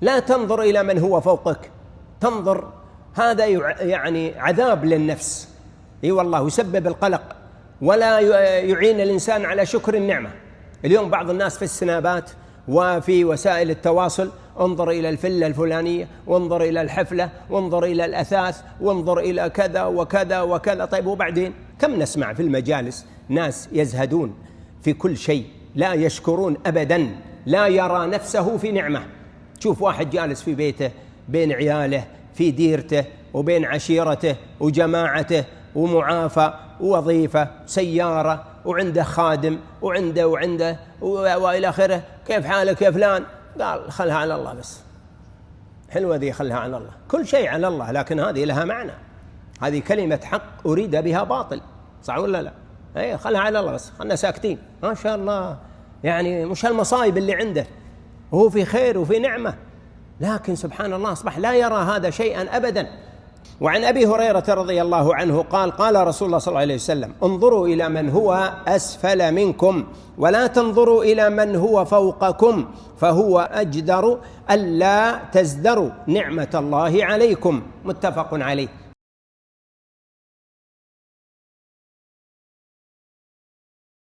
لا تنظر إلى من هو فوقك، تنظر، هذا يعني عذاب للنفس. اي والله، يسبب القلق ولا يعين الإنسان على شكر النعمة. اليوم بعض الناس في السنابات وفي وسائل التواصل: انظر إلى الفلة الفلانية، وانظر إلى الحفلة، وانظر إلى الأثاث، وانظر إلى كذا وكذا وكذا. طيب وبعدين؟ كم نسمع في المجالس ناس يزهدون في كل شيء، لا يشكرون أبدا، لا يرى نفسه في نعمة. تشوف واحد جالس في بيته بين عياله في ديرته وبين عشيرته وجماعته ومعافى ووظيفة سيارة وعنده خادم وعنده وإلى آخره. كيف حالك يا فلان؟ قال خلها على الله بس. حلوة ذي، خلها على الله، كل شيء على الله، لكن هذه لها معنى، هذه كلمة حق أريد بها باطل، صح ولا لا؟ أي خلها على الله بس، خلنا ساكتين، ما شاء الله، يعني مش هالمصايب اللي عنده، وهو في خير وفي نعمة، لكن سبحان الله أصبح لا يرى هذا شيئا أبدا. وعن أبي هريرة رضي الله عنه قال: قال رسول الله صلى الله عليه وسلم: انظروا إلى من هو أسفل منكم ولا تنظروا إلى من هو فوقكم، فهو أجدر ألا تزدروا نعمة الله عليكم. متفق عليه.